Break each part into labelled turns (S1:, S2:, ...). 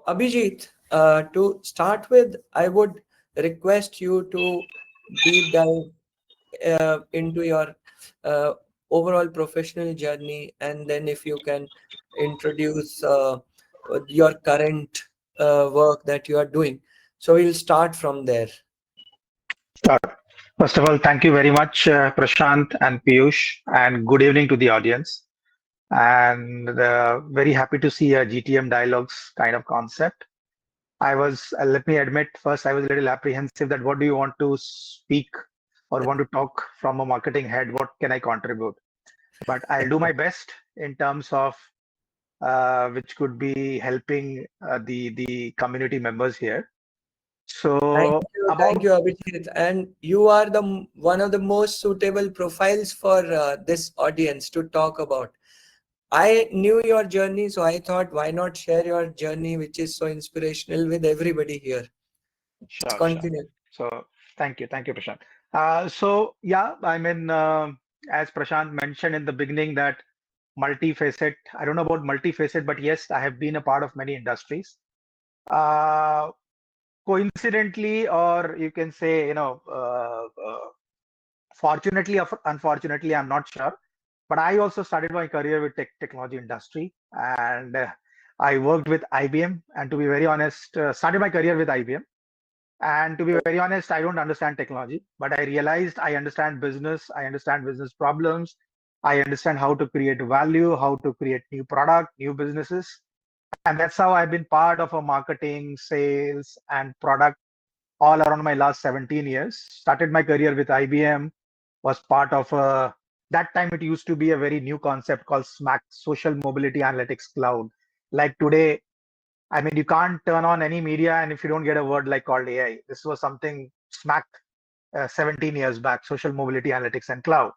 S1: Abhijit, to start with, I would request you to deep dive into your uh, overall professional journey, and then if you can introduce your current work that you are doing. So we'll start from there.
S2: Sure. First of all, thank you very much, Prashant and Piyush, and good evening to the audience. And very happy to see a GTM dialogues kind of concept. Let me admit, first, I was a little apprehensive that what do you want to speak or want to talk from a marketing head? What can I contribute? But I'll do my best in terms of which could be helping the community members here. So
S1: Thank
S2: about
S1: you, Abhijit. And you are one of the most suitable profiles for this audience to talk about. I knew your journey, so I thought, why not share your journey, which is so inspirational, with everybody here? Let's
S2: Sure, sure.
S1: continue.
S2: So thank you, Prashant. Yeah, as Prashant mentioned in the beginning, that multifaceted. I don't know about multifaceted, but yes, I have been a part of many industries. Uh, Coincidentally, or you can say, fortunately or unfortunately, I'm not sure. But I also started my career with technology industry, and I worked with IBM. And to be very honest, started my career with IBM. And to be very honest, I don't understand technology, but I realized I understand business problems, I understand how to create value, how to create new product, new businesses. And that's how I've been part of a marketing, sales, and product all around my last 17 years. Started my career with IBM, was part of that time it used to be a very new concept called SMAC, Social Mobility Analytics Cloud. Like today, I mean, you can't turn on any media and if you don't get a word like called AI. This was something smack 17 years back, social mobility analytics and cloud.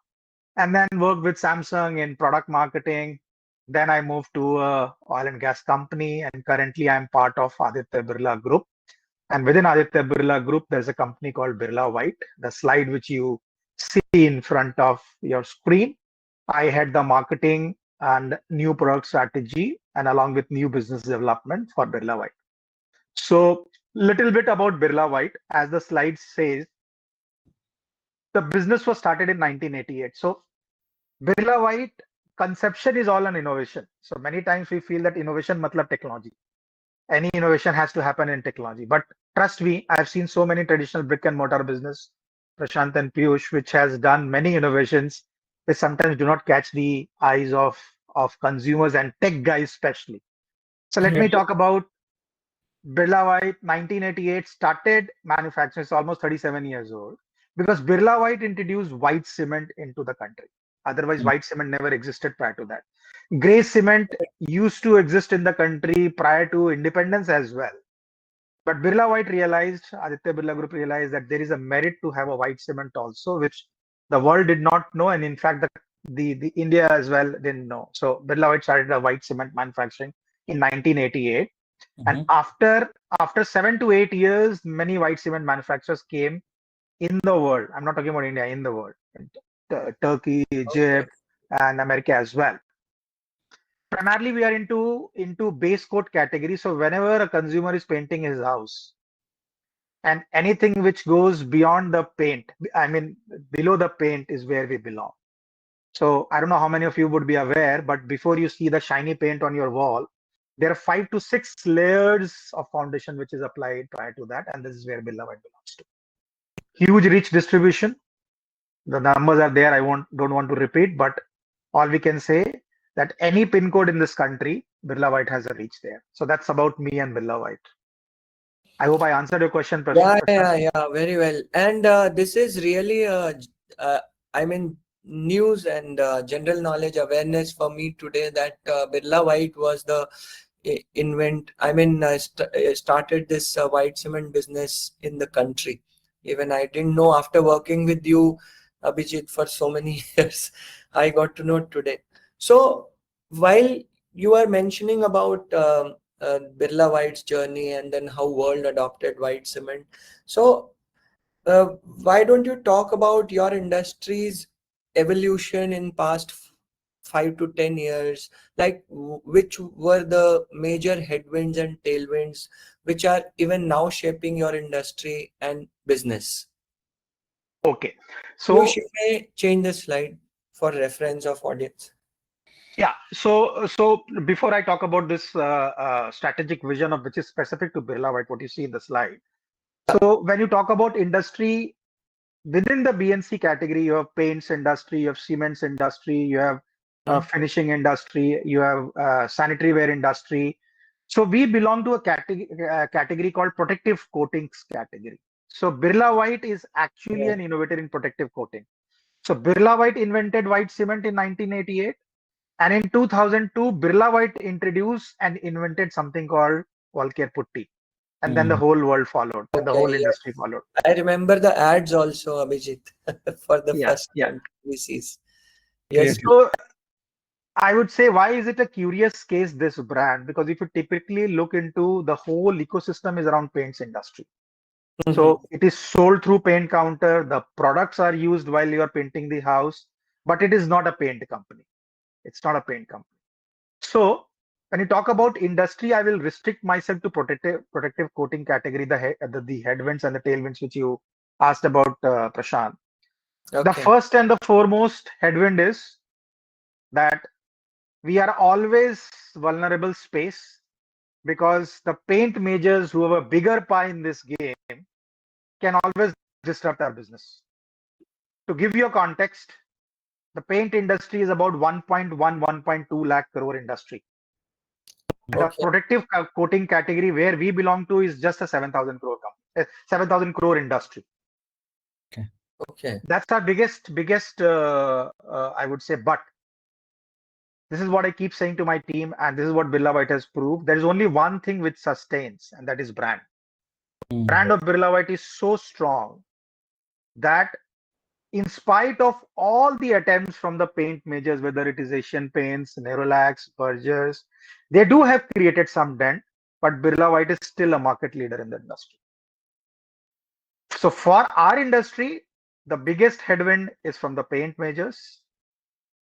S2: And then worked with Samsung in product marketing. Then I moved to a oil and gas company, and currently I'm part of Aditya Birla Group. And within Aditya Birla Group, there's a company called Birla White. The slide which you see in front of your screen, I had the marketing and new product strategy, and along with new business development for Birla White. So, little bit about Birla White. As the slide says, the business was started in 1988. So, Birla White conception is all an innovation. So, many times we feel that innovation matlab technology. Any innovation has to happen in technology. But trust me, I've seen so many traditional brick and mortar business, Prashant and Piyush, which has done many innovations, which sometimes do not catch the eyes of consumers and tech guys especially. So let me talk about Birla White. 1988 started manufacturing. It's almost 37 years old because Birla White introduced white cement into the country. Otherwise, white cement never existed prior to that. Gray cement used to exist in the country prior to independence as well. But Birla White realized, Aditya Birla Group realized that there is a merit to have a white cement also, which the world did not know, and in fact, the India as well didn't know. So Birla White started a white cement manufacturing in 1988, and
S3: Mhm.
S2: after 7 to 8 years, many white cement manufacturers came in the world. I'm not talking about India, in the world, in Turkey,
S1: Okay.
S2: Egypt, and America as well. Primarily, we are into base coat category. So whenever a consumer is painting his house, and anything which goes beyond the paint, I mean below the paint, is where we belong. So I don't know how many of you would be aware, but before you see the shiny paint on your wall, there are 5 to 6 layers of foundation which is applied prior to that, and this is where Beloved belongs to. Huge rich distribution. The numbers are there. I don't want to repeat, but all we can say that any pin code in this country, Birla White has a reach there. So that's about me and Birla White. I hope I answered your question,
S1: Yeah,
S2: Prashant.
S1: yeah, yeah, very well. And this is really, uh, I mean, news and general knowledge awareness for me today that Birla White was the started this white cement business in the country. Even I didn't know, after working with you, Abhijit, for so many years, I got to know today. So while you are mentioning about Birla White's journey and then how world adopted white cement, so why don't you talk about your industry's evolution in past 5 to 10 years, like which were the major headwinds and tailwinds which are even now shaping your industry and business?
S2: Okay.
S1: You
S2: So
S1: may change the slide for reference of audience.
S2: yeah, so before I talk about this strategic vision of which is specific to Birla White, what you see in the slide.
S1: Yeah.
S2: So when you talk about industry within the BNC category, you have paints industry, you have cements industry, you have
S1: Mhm.
S2: finishing industry, you have sanitary ware industry. So we belong to a category called protective coatings category. So Birla White is actually
S1: Yeah.
S2: an innovator in protective coating. So Birla White invented white cement in 1988. And in 2002, Birla White introduced and invented something called Wall-Care Putty. And then the
S3: Mm.
S2: whole world followed, and the
S1: Okay,
S2: whole industry
S1: yes.
S2: followed.
S1: I remember the ads also, Abhijit, for the
S2: Yeah,
S1: first
S2: yeah.
S1: time we sees. Yes,
S3: Great.
S1: please.
S2: So I would say, why is it a curious case, this brand? Because if you typically look into the whole ecosystem is around paints industry.
S1: Mhm.
S2: So it is sold through paint counter. The products are used while you are painting the house, but it is not a paint company. It's not a paint company. So when you talk about industry, I will restrict myself to protective coating category, the headwinds and the tailwinds which you asked about, Prashant. The
S1: Okay.
S2: first and the foremost headwind is that we are always vulnerable space because the paint majors who have a bigger pie in this game can always disrupt our business. To give you a context, the paint industry is about 1.1 lakh crore industry. The
S1: Okay.
S2: protective coating category where we belong to is just a 7,000 crore company, 7,000 crore industry.
S3: Okay.
S1: Okay.
S2: That's our biggest, I would say. But this is what I keep saying to my team, and this is what Birla White has proved. There is only one thing which sustains, and that is brand.
S3: Mm.
S2: Brand of Birla White is so strong that in spite of all the attempts from the paint majors, whether it is Asian Paints, Nerolac, Bergers, they do have created some dent, but Birla White is still a market leader in the industry. So for our industry, the biggest headwind is from the paint majors.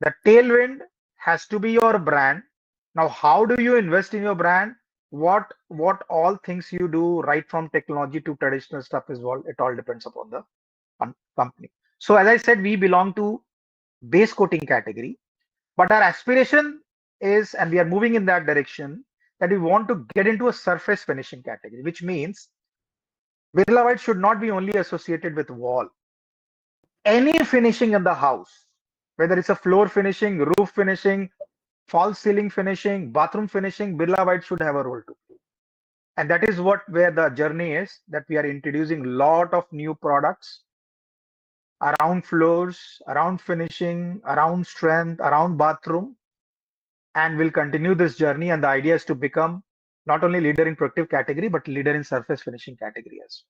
S2: The tailwind has to be your brand. Now, how do you invest in your brand? What all things you do, right from technology to traditional stuff, is all it all depends upon the company. So as I said, we belong to base coating category, but our aspiration is, and we are moving in that direction, that we want to get into a surface finishing category, which means Birla White should not be only associated with wall. Any finishing in the house, whether it's a floor finishing, roof finishing, false ceiling finishing, bathroom finishing, Birla White should have a role to play. And that is what where the journey is, that we are introducing lot of new products around floors, around finishing, around strength, around bathroom, and we'll continue this journey. And the idea is to become not only leader in productive category, but leader in surface finishing category as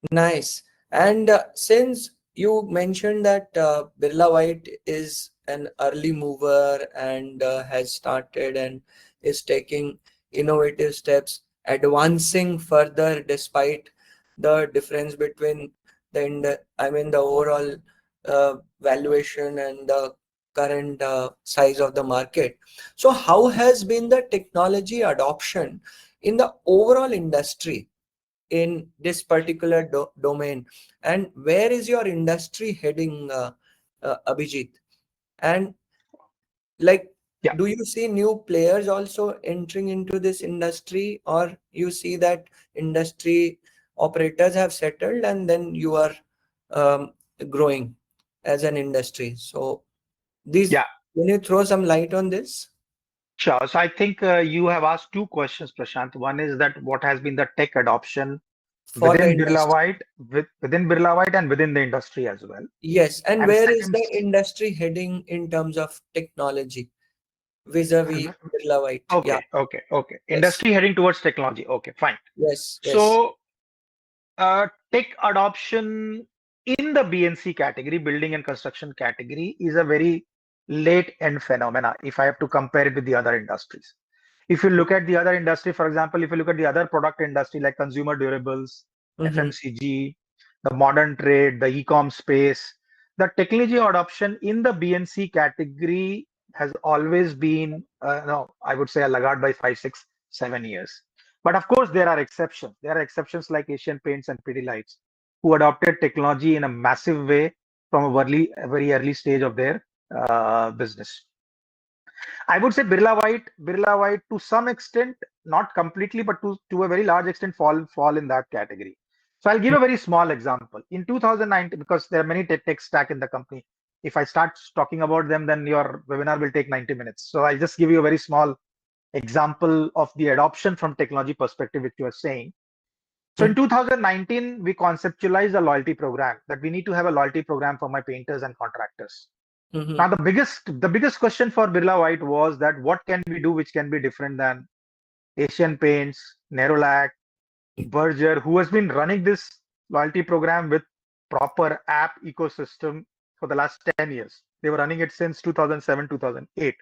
S1: Nice. And since you mentioned that Birla White is an early mover and has started and is taking innovative steps, advancing further despite the difference between I mean the overall valuation and the current size of the market. So how has been the technology adoption in the overall industry in this particular domain, and where is your industry heading, Abhijit? And like,
S2: yeah.
S1: do you see new players also entering into this industry, or you see that industry operators have settled and then you are um, growing as an industry? So these,
S2: Yeah,
S1: can you throw some light on this
S2: sure. So I think you have asked two questions, Prashant. One is that what has been the tech adoption
S1: for the
S2: within Birla
S1: industry?
S2: White, within Birla White and within the industry as well.
S1: Yes, and
S2: And
S1: where is
S2: second,
S1: the industry heading in terms of technology vis-a-vis Birla White? Yeah,
S2: okay.
S1: yes,
S2: Industry heading towards technology. Okay, fine.
S1: yes, yes.
S2: So tech adoption in the BNC category, building and construction category, is a very late end phenomena if I have to compare it with the other industries. If you look at the other industry, for example, if you look at the other product industry like consumer durables,
S1: Mm-hmm.
S2: FMCG, the modern trade, the e-com space, the technology adoption in the BNC category has always been, no, I would say a laggard by 5, 6, 7 years. But of course, there are exceptions. There are exceptions like Asian Paints and Pidilites, who adopted technology in a massive way from a very early stage of their business. I would say Birla White to some extent, not completely, but to a very large extent, fall in that category. So I'll give a very small example. In 2019, because there are many tech stack in the company. If I start talking about them, then your webinar will take 90 minutes. So I'll just give you a very small example of the adoption from technology perspective, which you are saying. So in 2019, we conceptualized a loyalty program that we need to have a loyalty program for my painters and contractors.
S1: Mm-hmm.
S2: Now, the biggest question for Birla White was that what can we do which can be different than Asian Paints, Nerolac, Berger, who has been running this loyalty program with proper app ecosystem for the last 10 years. They were running it since 2007, 2008.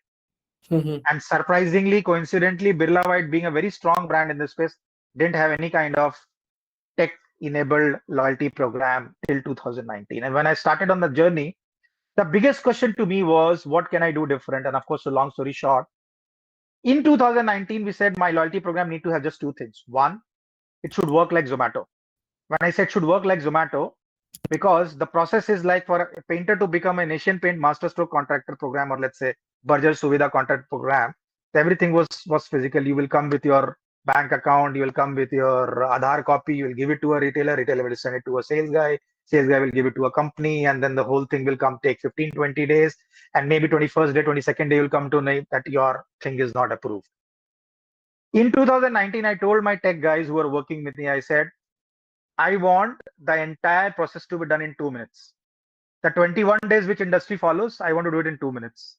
S1: Mm-hmm.
S2: And surprisingly, coincidentally, Birla White, being a very strong brand in this space, didn't have any kind of tech-enabled loyalty program till 2019. And when I started on the journey, the biggest question to me was, what can I do different? And of course, a long story short, in 2019, we said my loyalty program need to have just two things. One, it should work like Zomato. When I said should work like Zomato, because the process is like for a painter to become an Asian Paint master stroke contractor program, or let's say Berger Suvidha contract program, everything was physical. You will come with your bank account, you will come with your Aadhaar copy, you will give it to a retailer will send it to a sales guy will give it to a company, and then the whole thing will come take 15, 20 days, and maybe 21st day, 22nd day, you'll come to know that your thing is not approved. In 2019, I told my tech guys who were working with me, I said, I want the entire process to be done in 2 minutes. The 21 days which industry follows, I want to do it in 2 minutes.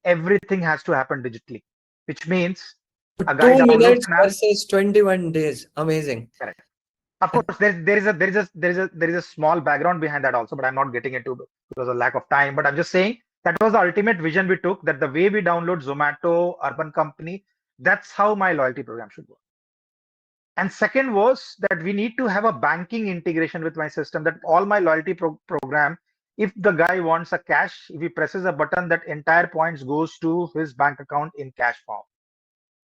S2: Everything has to happen digitally, which means a guy
S1: 2 minutes
S2: downloads an app.
S1: versus 21 days. Amazing.
S2: Correct. Of course, there is a small background behind that also, but I'm not getting into because of lack of time. But I'm just saying that was the ultimate vision we took. That the way we download Zomato, Urban Company, that's how my loyalty program should work. And second was that we need to have a banking integration with my system, that all my loyalty program, if the guy wants a cash, if he presses a button, that entire points goes to his bank account in cash form.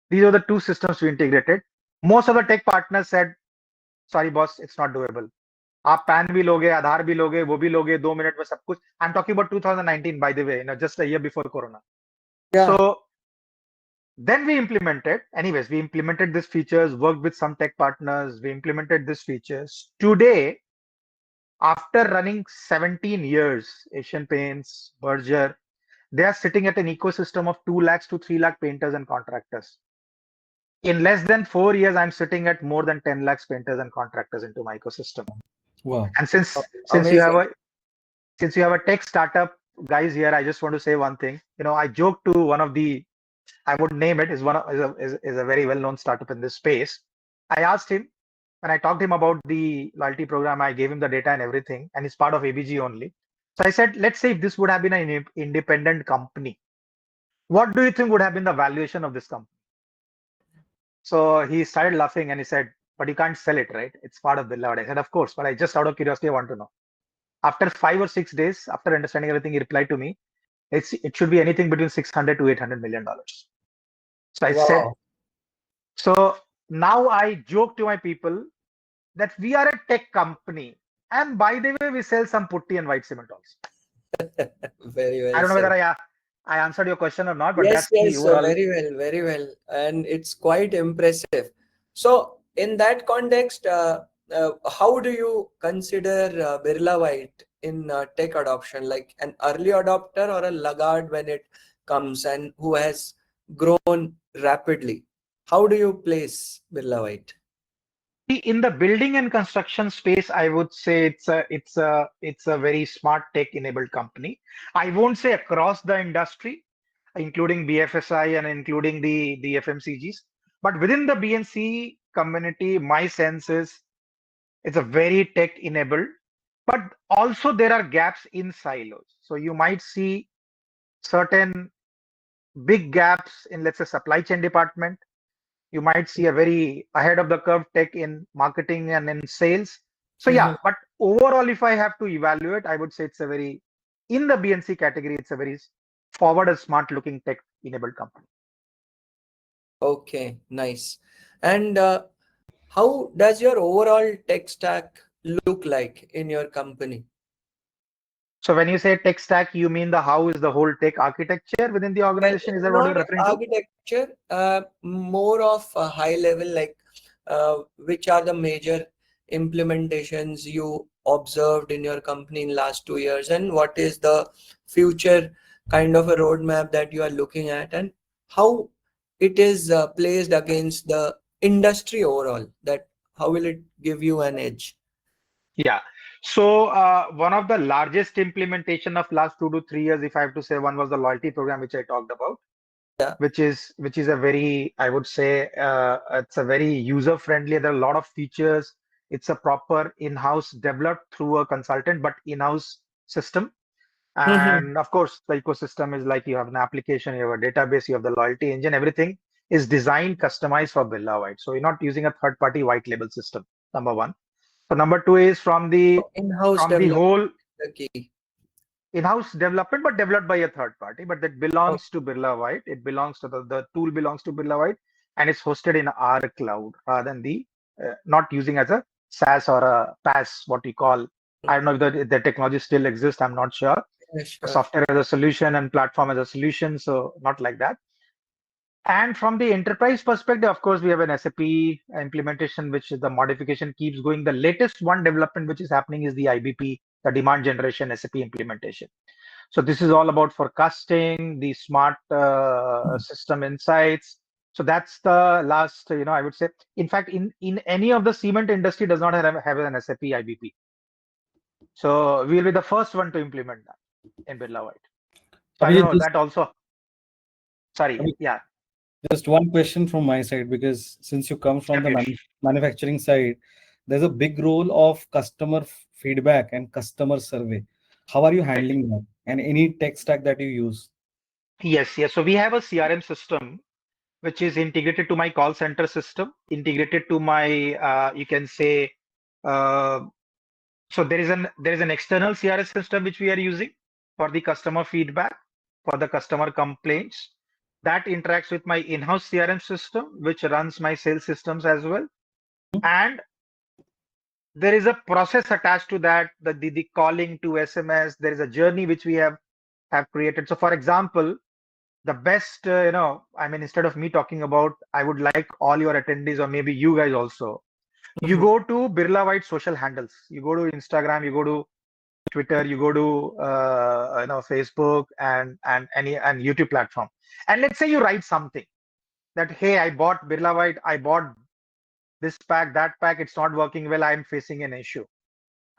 S2: These are the two systems we integrated. Most of the tech partners said, sorry boss, it's not doable. आप pan भी लोगे, आधार भी लोगे, वो भी लोगे, 2 minute में सब कुछ. I'm talking about 2019, by the way, just a year before Corona.
S1: Yeah.
S2: So then we implemented these features, worked with some tech partners, we implemented these features. Today, after running 17 years, Asian Paints, Berger, they are sitting at an ecosystem of 2 lakhs to 3 lakh painters and contractors. In less than 4 years, I'm sitting at more than 10 lakhs painters and contractors into my ecosystem.
S1: Wow.
S2: And since
S1: Amazing.
S2: you have a tech startup guys here, I just want to say one thing. I joked to one of the, I would name it, is a very well-known startup in this space. I asked him, when I talked to him about the loyalty program, I gave him the data and everything, and it's part of ABG only. So I said, let's say if this would have been an independent company, what do you think would have been the valuation of this company? So he started laughing and he said, but you can't sell it, right? It's part of Birla White. I said, of course, but I just out of curiosity, I want to know. After 5 or 6 days, after understanding everything, he replied to me, it should be anything between $600 to $800 million. So I said,
S1: Wow.
S2: so now I joke to my people that we are a tech company. And by the way, we sell some putty and white cement also.
S1: Very well
S2: I don't know
S1: said.
S2: whether I answered your question or not, but
S1: Yes,
S2: that's the
S1: yes,
S2: overall.
S1: very well. And it's quite impressive. So, in that context, how do you consider Birla White in tech adoption, like an early adopter or a laggard when it comes, and who has grown rapidly? How do you place Birla White?
S2: In the building and construction space, I would say it's a very smart tech-enabled company. I won't say across the industry, including BFSI and including the FMCGs, but within the BNC community, my sense is it's a very tech-enabled. But also there are gaps in silos. So you might see certain big gaps in, let's say, supply chain department. You might see a very ahead of the curve tech in marketing and in sales. So yeah,
S1: Mhm.
S2: but overall, if I have to evaluate, I would say it's a very in the BNC category, it's a very forward and smart looking tech enabled company.
S1: Okay, nice. And how does your overall tech stack look like in your company?
S2: So when you say tech stack, you mean the how is the whole tech architecture within the organization? Is that what you're
S1: Not
S2: referring to?
S1: architecture, more of a high level, like which are the major implementations you observed in your company in last 2 years, and what is the future kind of a roadmap that you are looking at, and how it is placed against the industry overall, that how will it give you an edge?
S2: Yeah. So one of the largest implementation of last 2 to 3 years, if I have to say, one was the loyalty program, which I talked about,
S1: Yeah.
S2: which is a very, I would say, it's a very user friendly. There are a lot of features. It's a proper in-house developed through a consultant, but in-house system.
S1: Mhm.
S2: And of course, the ecosystem is like you have an application, you have a database, you have the loyalty engine, everything is designed, customized for Birla White. So you're not using a third-party white label system, number one. So number two is
S1: In-house
S2: from the
S1: development
S2: whole
S1: is the key.
S2: in-house development, but developed by a third party, but that
S1: Oh,
S2: belongs to Birla White. It belongs to the tool belongs to Birla White, and it's hosted in our cloud rather than the not using as a SaaS or a PaaS, what we call. I don't know if the technology still exists. I'm not sure.
S1: yeah, sure.
S2: Software as a solution and platform as a solution, so not like that. And from the enterprise perspective, of course, we have an SAP implementation, which is the modification keeps going. The latest one development which is happening is the IBP, the demand generation SAP implementation. So this is all about forecasting, the smart system insights. So that's the last, I would say. In fact, in any of the cement industry does not have an SAP IBP. So we'll be the first one to implement that in Birla White. So I don't
S3: Abhijeet,
S2: know that also. Sorry,
S3: Abhi-
S2: yeah,
S3: just one question from my side, because since you come
S2: yeah,
S3: from the
S2: Piyush.
S3: manufacturing side, there's a big role of customer feedback and customer survey. How are you
S2: Right.
S3: handling that? And any tech stack that you use?
S2: Yes, yes. So we have a CRM system which is integrated to my call center system, integrated to my you can say uh, so there is an external CRM system which we are using for the customer feedback, for the customer complaints. That interacts with my in-house CRM system, which runs my sales systems as well. And there is a process attached to that, the calling to SMS. There is a journey which we have created. So, for example, the best, I mean, instead of me talking about, I would like all your attendees or maybe you guys also. You
S1: Mhm.
S2: go to Birla White social handles. You go to Instagram. You go to Twitter, you go to Facebook and YouTube platform. And let's say you write something that, hey, I bought Birla White, I bought this pack, that pack, it's not working well, I'm facing an issue.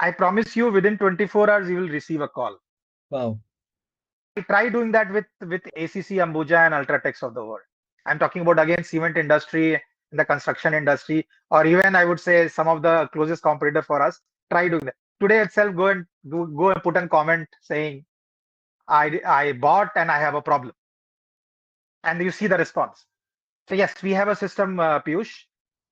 S2: I promise you within 24 hours you will receive a call.
S3: Wow.
S2: I try doing that with ACC, Ambuja and Ultratex of the world. I'm talking about again cement industry, in the construction industry, or even I would say some of the closest competitor for us. Try doing that. Today itself, go and put a comment saying I bought and I have a problem, and you see the response. So yes, we have a system, Piyush,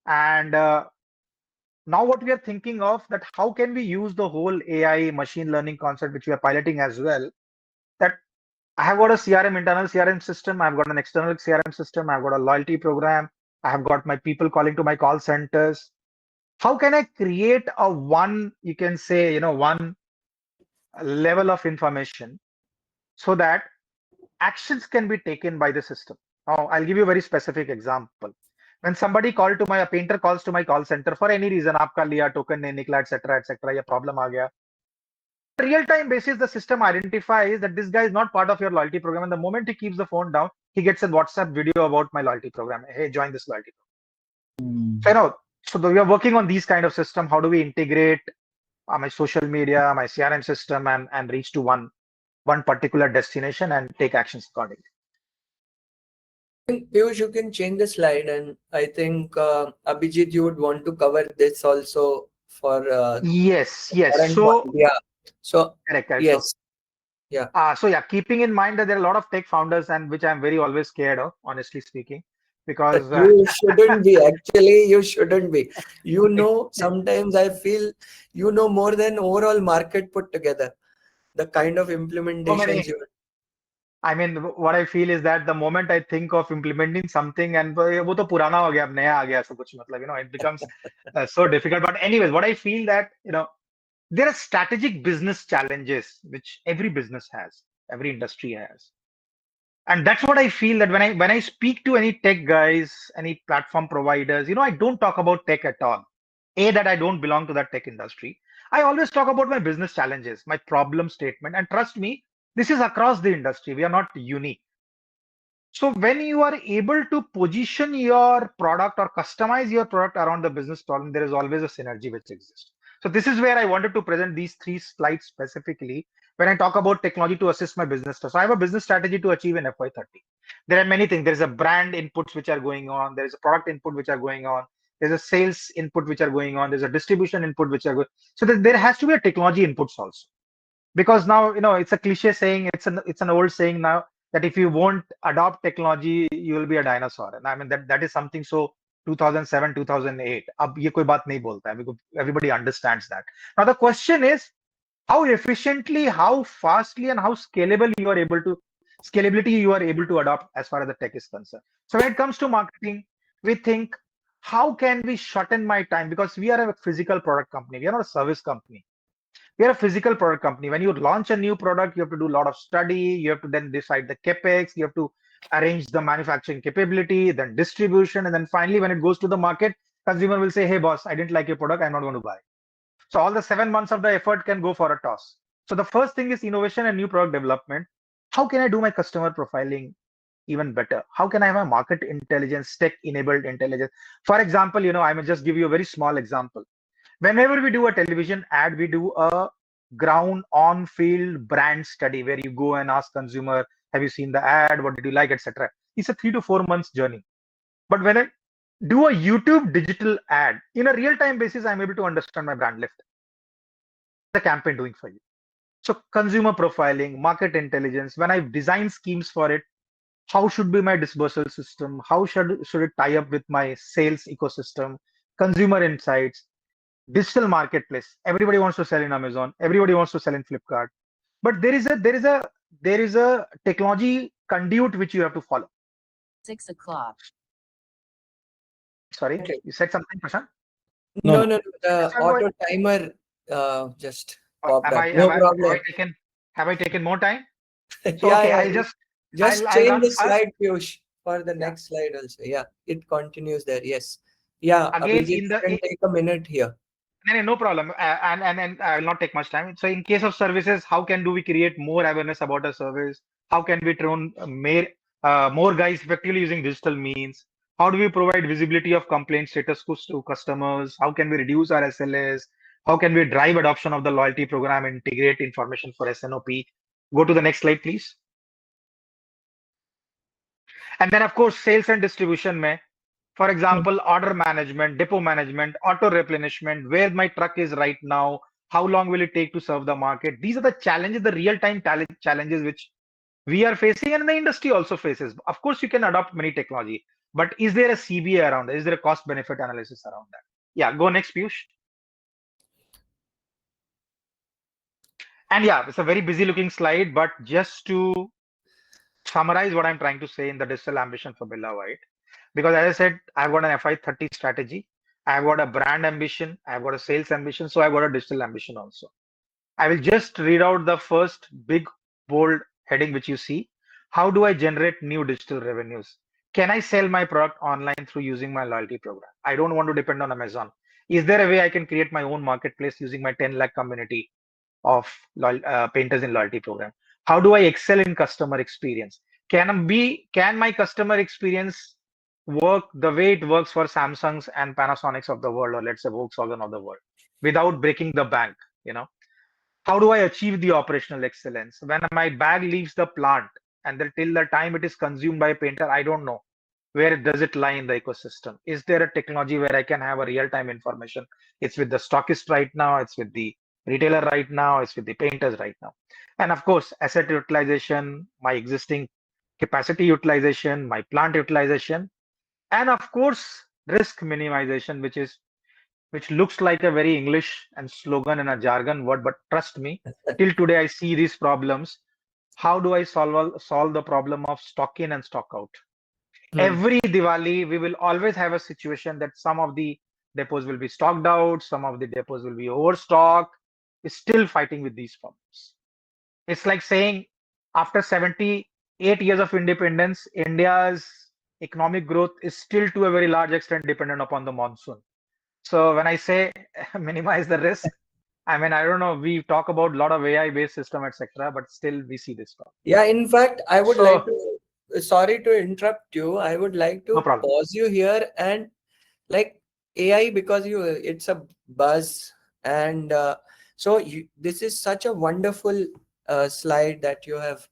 S2: and now what we are thinking of that how can we use the whole AI machine learning concept which we are piloting as well. That I have got a CRM, internal CRM system. I've got an external CRM system. I've got a loyalty program. I have got my people calling to my call centers. How can I create a one, you can say, one level of information so that actions can be taken by the system? Now, I'll give you a very specific example. When somebody called to a painter calls to my call center for any reason, आपका लिया token नहीं निकला, etc., या problem आ गया. Real time basis, the system identifies that this guy is not part of your loyalty program. And the moment he keeps the phone down, he gets a WhatsApp video about my loyalty program. Hey, join this loyalty program. So,
S3: Hmm.
S2: we are working on these kind of system. How do we integrate my social media, my CRM system, and reach to one particular destination and take actions accordingly?
S1: I think Piyush, you can change the slide, and I think Abhijit, you would want to cover this also for
S2: Yes,
S1: the
S2: yes.
S1: current
S2: So
S1: point. Yeah. So
S2: correct, correct. So
S1: yes, yeah.
S2: keeping in mind that there are a lot of tech founders and which I'm very always scared of, honestly speaking, because
S1: You shouldn't be. Actually, you shouldn't be. Sometimes I feel more than overall market put together. the kind of
S2: So
S1: implementations
S2: many.
S1: you
S2: I mean, what I feel is that the moment I think of implementing something, and वो तो पुराना हो गया, अब नया आ गया, ऐसा कुछ मतलब, it becomes so difficult. But anyways, what I feel that, there are strategic business challenges which every business has, every industry has. And that's what I feel that when I speak to any tech guys, any platform providers, I don't talk about tech at all. That I don't belong to that tech industry. I always talk about my business challenges, my problem statement, and trust me, this is across the industry. We are not unique. So when you are able to position your product or customize your product around the business problem, there is always a synergy which exists. So this is where I wanted to present these 3 slides specifically when I talk about technology to assist my business. So I have a business strategy to achieve in FY30. There are many things. There is a brand inputs which are going on. There is a product input which are going on. There's a sales input which are going on. There's a distribution input which are going. So there has to be a technology inputs also, because now it's a cliche saying, it's an old saying now, that if you won't adopt technology you will be a dinosaur, and I mean that is something so 2007 2008 ab ye koi baat nahi bolta hai, because everybody understands that. Now the question is how efficiently, how fastly, and how scalability you are able to adopt as far as the tech is concerned. So when it comes to marketing, we think, how can we shorten my time, because we are a physical product company, we are not a service company. We are a physical product company. When you launch a new product, you have to do a lot of study. You have to then decide the capex. You have to arrange the manufacturing capability, then distribution, and then finally, when it goes to the market, consumer will say, "Hey, boss, I didn't like your product. I'm not going to buy." So all the 7 months of the effort can go for a toss. So the first thing is innovation and new product development. How can I do my customer profiling even better? How can I have a market intelligence, tech-enabled intelligence? For example, I may just give you a very small example. Whenever we do a television ad, we do a ground on field brand study where you go and ask consumer, have you seen the ad, what did you like, etc. It's a 3 to 4 months journey. But when I do a YouTube digital ad in a real time basis, I'm able to understand my brand lift, the campaign doing for you. So consumer profiling, market intelligence, when I design schemes for it, how should be my dispersal system, how should it tie up with my sales ecosystem, consumer insights, digital marketplace. Everybody wants to sell in Amazon. Everybody wants to sell in Flipkart. But there is a technology conduit which you have to follow.
S4: 6 o'clock.
S2: Sorry,
S1: Okay.
S2: you said something, Prashant?
S1: No,
S3: No,
S1: no, no. The
S2: That's why-
S1: auto timer just
S2: Oh,
S1: popped
S2: Have
S1: up.
S2: I
S1: No
S2: have I have
S1: problem.
S2: I taken have I taken more time? So
S1: Yeah,
S2: okay,
S1: yeah.
S2: I'll
S1: Just change
S2: run
S1: the
S2: first.
S1: slide, Piyush, for the
S2: Yeah.
S1: next slide also. Yeah, it continues there. Yes. Yeah,
S2: Again,
S1: Abhijit, you can take a minute here.
S2: no problem. And I will not take much time. So in case of services, how can do we create more awareness about a service? How can we train more guys effectively using digital means? How do we provide visibility of complaint status to customers? How can we reduce our SLAs? How can we drive adoption of the loyalty program, integrate information for SNOP? Go to the next slide, please. And then, of course, sales and distribution may, for example, order management, depot management, auto replenishment, where my truck is right now, how long will it take to serve the market? These are the challenges, the real-time challenges which we are facing and the industry also faces. Of course, you can adopt many technology, but is there a CBA around that? Is there a cost benefit analysis around that? Yeah, go next, Piyush. And yeah, it's a very busy looking slide, but just to summarize what I'm trying to say in the digital ambition for Birla White. Because as I said, I've got an FI30 strategy. I've got a brand ambition. I've got a sales ambition. So I've got a digital ambition also. I will just read out the first big bold heading which you see. How do I generate new digital revenues? Can I sell my product online through using my loyalty program? I don't want to depend on Amazon. Is there a way I can create my own marketplace using my 10 lakh community of painters in loyalty program? How do I excel in customer experience? Can my customer experience work the way it works for Samsungs and Panasonics of the world, or let's say Volkswagen of the world, without breaking the bank? How do I achieve the operational excellence when my bag leaves the plant and till the time it is consumed by a painter? I don't know where does it lie in the ecosystem. Is there a technology where I can have a real-time information? It's with the stockist right now, it's with the retailer right now, it's with the painters right now. And of course, asset utilization, my existing capacity utilization, my plant utilization, and of course, risk minimization, which is which looks like a very English and slogan and a jargon word, but trust me, till today I see these problems. How do I solve the problem of stock in and stock out?
S1: Hmm.
S2: Every Diwali, we will always have a situation that some of the depots will be stocked out, some of the depots will be overstocked. We're still fighting with these problems. It's like saying after 78 years of independence, India's economic growth is still to a very large extent dependent upon the monsoon. So when I say minimize the risk, I mean, I don't know, we talk about a lot of AI based system, etc., but still we see this problem.
S1: Yeah, in fact, I would like
S2: So
S1: to, sorry to interrupt you. I would like
S2: no
S1: to
S2: problem.
S1: pause you here and like AI, because it's a buzz, and this is such a wonderful slide that you have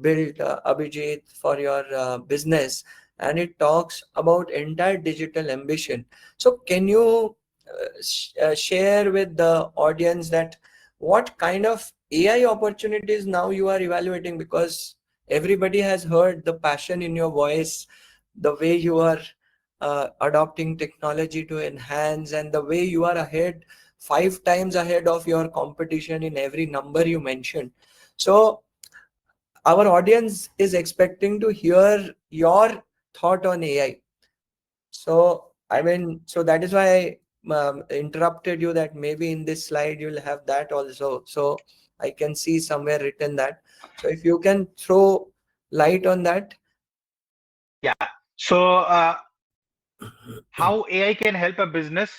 S1: built, Abhijit, for your business, and it talks about entire digital ambition. So can you share with the audience that what kind of AI opportunities now you are evaluating? Because everybody has heard the passion in your voice, the way you are adopting technology to enhance, and the way you are ahead, 5 times ahead of your competition in every number you mentioned. So our audience is expecting to hear your thought on AI. So, I mean, so that is why I interrupted you, that maybe in this slide you'll have that also. So I can see somewhere written that. So if you can throw light on that.
S2: Yeah. So how AI can help a business?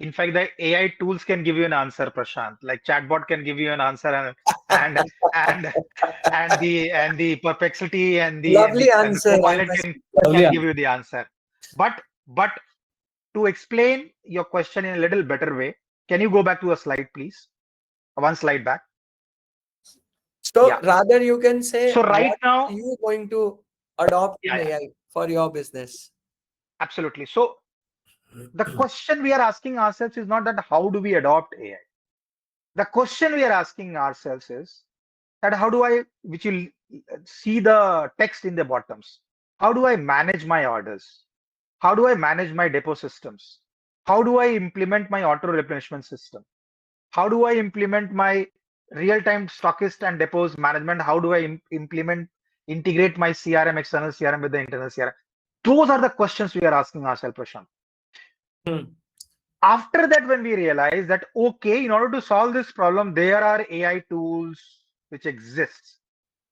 S2: In fact, the AI tools can give you an answer, Prashant. Like chatbot can give you an answer, and and and the perplexity
S1: Lovely
S2: and the
S1: answer, I
S2: copilot
S1: must.
S3: Lovely
S2: can
S3: answer.
S2: give you the answer. But to explain your question in a little better way, can you go back to a slide, please? One slide back.
S1: So
S2: Yeah.
S1: rather you can say,
S2: So right
S1: what are
S2: now,
S1: you going to adopt in
S2: yeah, yeah,
S1: AI for your business?
S2: absolutely. So the question we are asking ourselves is not that how do we adopt AI. The question we are asking ourselves is that how do I, which you'll see the text in the bottoms, how do I manage my orders? How do I manage my depot systems? How do I implement my auto replenishment system? How do I implement my real-time stockist and depots management? How do I integrate my CRM, external CRM with the internal CRM? Those are the questions we are asking ourselves, Prashant.
S1: Hmm.
S2: After that, when we realize that, okay, in order to solve this problem, there are AI tools which exist.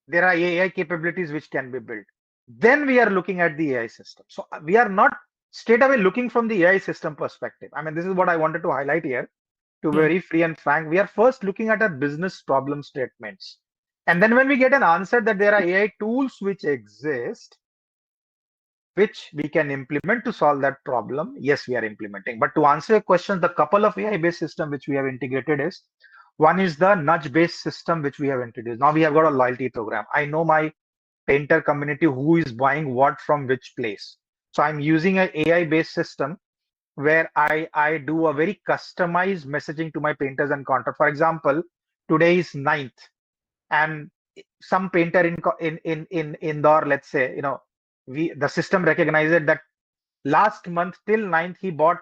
S2: There are AI capabilities which can be built. Then we are looking at the AI system. So we are not straight away looking from the AI system perspective. I mean, this is what I wanted to highlight here. To be
S1: Hmm.
S2: very free and frank, we are first looking at our business problem statements. And then when we get an answer that there are AI tools which exist, which we can implement to solve that problem, yes, we are implementing. But to answer your question, the couple of AI-based system which we have integrated is, one is the nudge-based system which we have introduced. Now we have got a loyalty program. I know my painter community who is buying what from which place. So I'm using an AI-based system where I do a very customized messaging to my painters and contractors. For example, today is 9th, and some painter in Indore, let's say, the system recognizes that last month till 9th he bought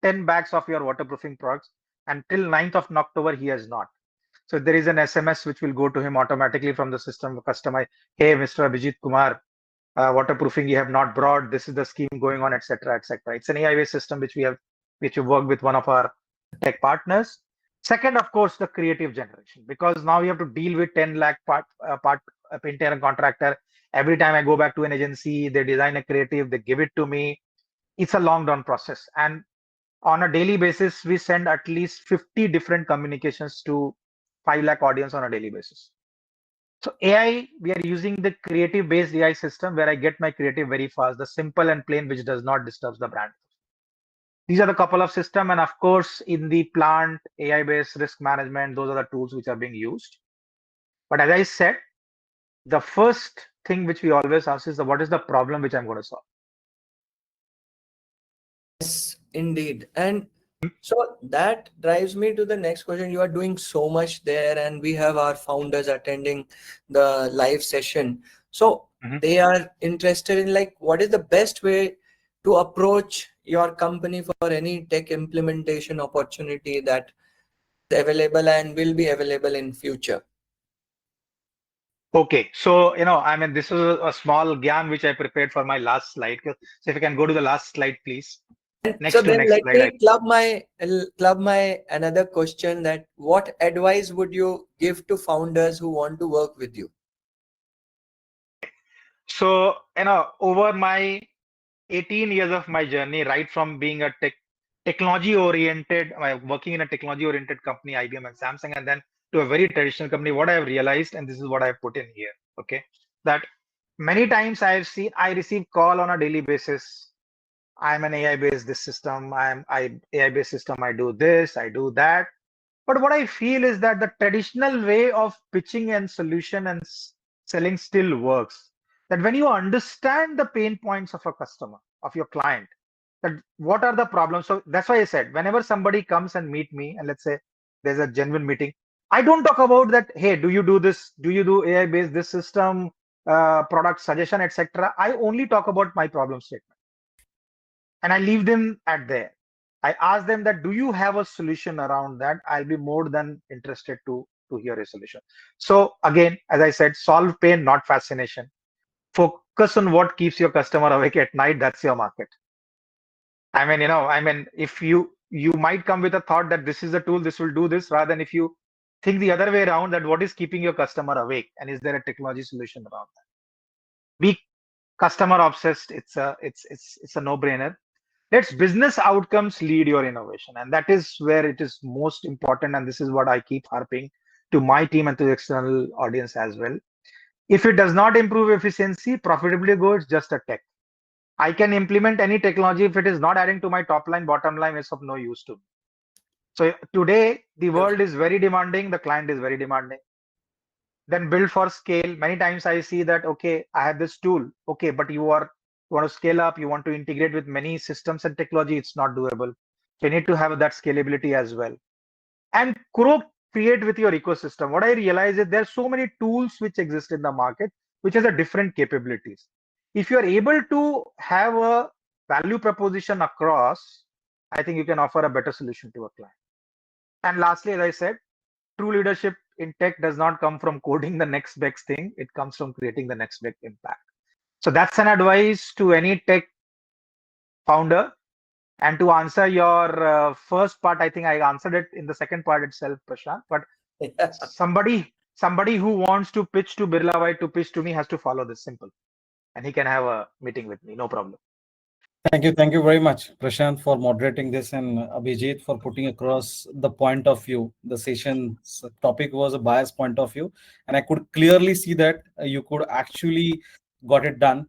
S2: 10 bags of your waterproofing products, and till 9th of October he has not. So there is an SMS which will go to him automatically from the system customer. Hey, Mr. Abhijeet Kumar, waterproofing you have not brought. This is the scheme going on, etc., etc. It's an AI-based system which we work with one of our tech partners. Second, of course, the creative generation, because now you have to deal with 10 lakh painter and contractor. Every time I go back to an agency, they design a creative, they give it to me. It's a long run process, and on a daily basis, we send at least 50 different communications to 5 lakh audience on a daily basis. So AI, we are using the creative based AI system where I get my creative very fast, the simple and plain, which does not disturb the brand. These are the couple of system, and of course, in the plant AI based risk management, those are the tools which are being used. But as I said, the first thing which we always ask is what is the problem which I'm going to solve?
S1: Yes, indeed. And so that drives me to the next question. You are doing so much there, and we have our founders attending the live session. So
S2: Mhm.
S1: they are interested in, like, what is the best way to approach your company for any tech implementation opportunity that is available and will be available in future?
S2: Okay, so I mean, this is a small gyan which I prepared for my last slide. So if you can go to the last slide, please.
S1: And so
S2: Next to
S1: then
S2: next
S1: let
S2: slide.
S1: me club my another question, that what advice would you give to founders who want to work with you?
S2: So, over my 18 years of my journey, right from being a technology oriented, working in a technology oriented company, IBM and Samsung, and then to a very traditional company, what I have realized, and this is what I put in here, okay, that many times I receive call on a daily basis. I'm an AI based this system. AI based system. I do this. I do that. But what I feel is that the traditional way of pitching and solution and selling still works. That when you understand the pain points of a customer, of your client, that what are the problems. So that's why I said, whenever somebody comes and meet me, and let's say there's a genuine meeting, I don't talk about that. Hey, do you do this? Do you do AI based this system, product suggestion, etc. I only talk about my problem statement, and I leave them at there. I ask them that, do you have a solution around that? I'll be more than interested to hear a solution. So again, as I said, solve pain, not fascination. Focus on what keeps your customer awake at night. That's your market. If you might come with a thought that this is a tool, this will do this, rather than if you think the other way around, that what is keeping your customer awake, and is there a technology solution around that? Be customer obsessed. It's a no-brainer. Let's business outcomes lead your innovation, and that is where it is most important. And this is what I keep harping to my team and to the external audience as well. If it does not improve efficiency, profitably go, it's just a tech. I can implement any technology. If it is not adding to my top line, bottom line, is of no use to me. So today, the world is very demanding. The client is very demanding. Then build for scale. Many times I see that, okay, I have this tool. Okay, but you want to scale up, you want to integrate with many systems and technology, it's not doable. So you need to have that scalability as well. And create with your ecosystem. What I realize is there are so many tools which exist in the market, which has a different capabilities. If you're able to have a value proposition across, I think you can offer a better solution to a client. And lastly, as I said, true leadership in tech does not come from coding the next best thing. It comes from creating the next big impact. So that's an advice to any tech founder. And to answer your first part, I think I answered it in the second part itself, Prashant. But
S1: Yeah.
S2: somebody who wants to pitch to Birla White to pitch to me has to follow this simple, and he can have a meeting with me, no problem.
S3: Thank you very much, Prashant, for moderating this, and Abhijit for putting across the point of view. The session's topic was a biased point of view, and I could clearly see that you could actually got it done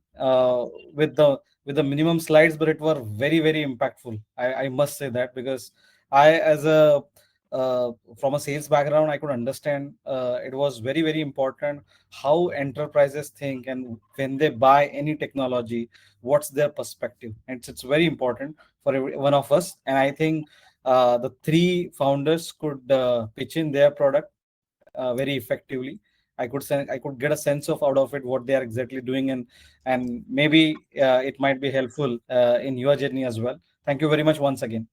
S3: with the minimum slides, but it were very impactful. I must say that, because I, as a from a sales background, I could understand it was very important how enterprises think, and when they buy any technology, what's their perspective. And it's very important for every one of us. And I think the three founders could pitch in their product very effectively. I could get a sense of out of it what they are exactly doing, and maybe it might be helpful in your journey as well. Thank you very much once again.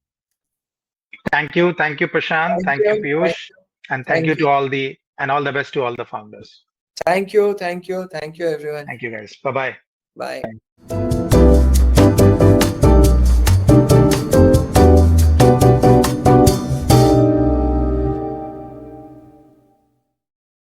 S2: Thank you, Prashant,
S1: Thank
S2: thank you,
S1: you.
S2: Piyush, and thank you
S1: Thank you.
S2: to all the best to all the founders.
S1: Thank you. Thank you. Thank you, everyone.
S2: Thank you, guys. Bye bye.
S1: Bye.